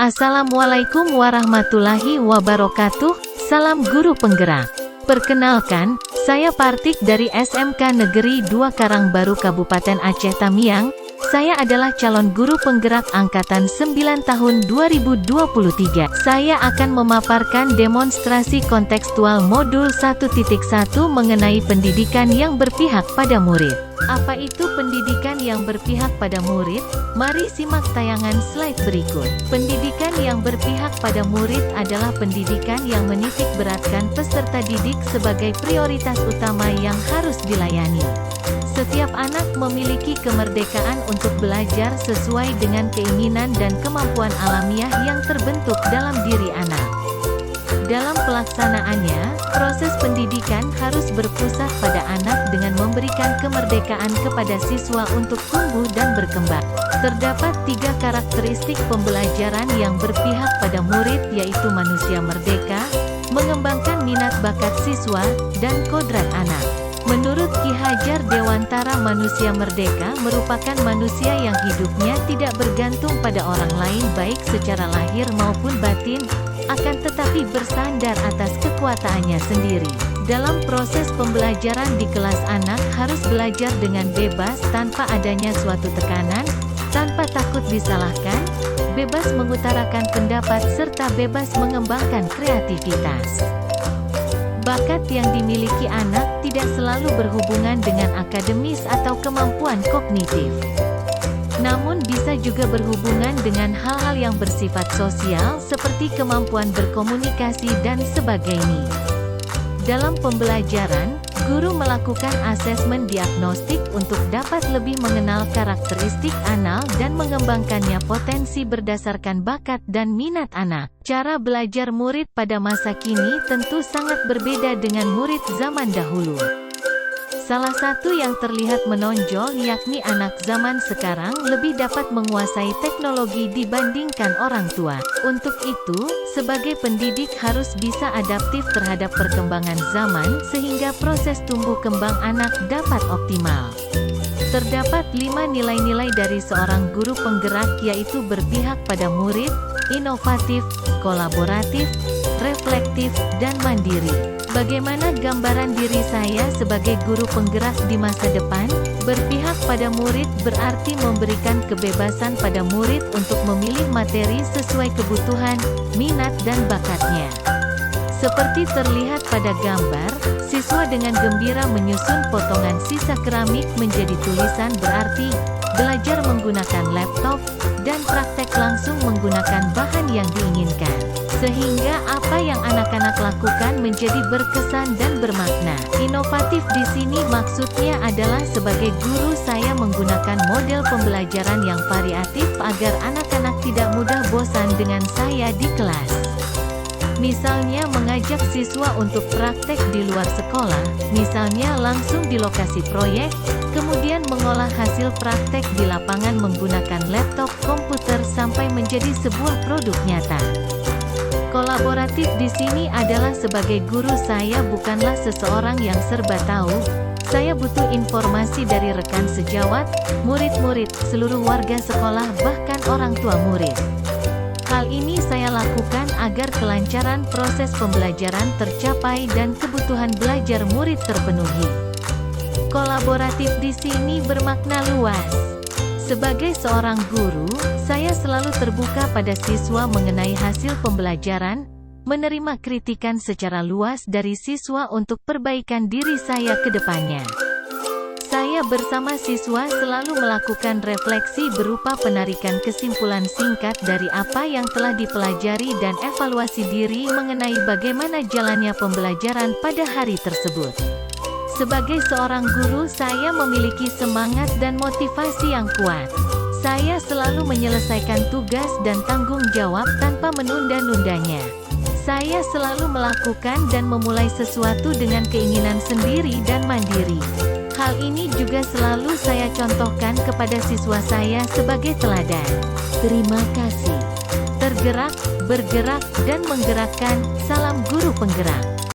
Assalamualaikum warahmatullahi wabarakatuh. Salam guru penggerak. Perkenalkan, saya Partik dari SMK Negeri 2 Karangbaru Kabupaten Aceh Tamiang. Saya adalah calon guru penggerak angkatan 9 tahun 2023. Saya akan memaparkan demonstrasi kontekstual modul 1.1 mengenai pendidikan yang berpihak pada murid. Apa itu pendidikan yang berpihak pada murid? Mari simak tayangan slide berikut. Pendidikan yang berpihak pada murid adalah pendidikan yang menitik beratkan peserta didik sebagai prioritas utama yang harus dilayani. Setiap anak memiliki kemerdekaan untuk belajar sesuai dengan keinginan dan kemampuan alamiah yang terbentuk dalam diri anak. Dalam pelaksanaannya, proses pendidikan harus berpusat pada anak dengan memberikan kemerdekaan kepada siswa untuk tumbuh dan berkembang. Terdapat 3 karakteristik pembelajaran yang berpihak pada murid, yaitu manusia merdeka, mengembangkan minat bakat siswa, dan kodrat anak. Menurut Ki Hajar Dewantara, manusia merdeka merupakan manusia yang hidupnya tidak bergantung pada orang lain baik secara lahir maupun batin, akan tetapi bersandar atas kekuatannya sendiri. Dalam proses pembelajaran di kelas, anak harus belajar dengan bebas tanpa adanya suatu tekanan, tanpa takut disalahkan, bebas mengutarakan pendapat serta bebas mengembangkan kreativitas. Bakat yang dimiliki anak tidak selalu berhubungan dengan akademis atau kemampuan kognitif. Namun bisa juga berhubungan dengan hal-hal yang bersifat sosial seperti kemampuan berkomunikasi dan sebagainya. Dalam pembelajaran, guru melakukan asesmen diagnostik untuk dapat lebih mengenal karakteristik anak dan mengembangkannya potensi berdasarkan bakat dan minat anak. Cara belajar murid pada masa kini tentu sangat berbeda dengan murid zaman dahulu. Salah satu yang terlihat menonjol yakni anak zaman sekarang lebih dapat menguasai teknologi dibandingkan orang tua. Untuk itu, sebagai pendidik harus bisa adaptif terhadap perkembangan zaman sehingga proses tumbuh kembang anak dapat optimal. Terdapat 5 nilai-nilai dari seorang guru penggerak, yaitu berpihak pada murid, inovatif, kolaboratif, reflektif, dan mandiri. Bagaimana gambaran diri saya sebagai guru penggerak di masa depan? Berpihak pada murid berarti memberikan kebebasan pada murid untuk memilih materi sesuai kebutuhan, minat, dan bakatnya. Seperti terlihat pada gambar, siswa dengan gembira menyusun potongan sisa keramik menjadi tulisan, berarti belajar menggunakan laptop, dan praktek langsung menggunakan bahan yang diinginkan. Sehingga apa yang anak-anak lakukan menjadi berkesan dan bermakna. Inovatif di sini maksudnya adalah sebagai guru saya menggunakan model pembelajaran yang variatif agar anak-anak tidak mudah bosan dengan saya di kelas. Misalnya mengajak siswa untuk praktek di luar sekolah, misalnya langsung di lokasi proyek, kemudian mengolah hasil praktek di lapangan menggunakan laptop komputer sampai menjadi sebuah produk nyata. Kolaboratif di sini adalah sebagai guru saya bukanlah seseorang yang serba tahu. Saya butuh informasi dari rekan sejawat, murid-murid, seluruh warga sekolah, bahkan orang tua murid. Hal ini saya lakukan agar kelancaran proses pembelajaran tercapai dan kebutuhan belajar murid terpenuhi. Kolaboratif di sini bermakna luas. Sebagai seorang guru, saya selalu terbuka pada siswa mengenai hasil pembelajaran, menerima kritikan secara luas dari siswa untuk perbaikan diri saya ke depannya. Saya bersama siswa selalu melakukan refleksi berupa penarikan kesimpulan singkat dari apa yang telah dipelajari dan evaluasi diri mengenai bagaimana jalannya pembelajaran pada hari tersebut. Sebagai seorang guru, saya memiliki semangat dan motivasi yang kuat. Saya selalu menyelesaikan tugas dan tanggung jawab tanpa menunda-nundanya. Saya selalu melakukan dan memulai sesuatu dengan keinginan sendiri dan mandiri. Hal ini juga selalu saya contohkan kepada siswa saya sebagai teladan. Terima kasih. Tergerak, bergerak, dan menggerakkan. Salam guru penggerak.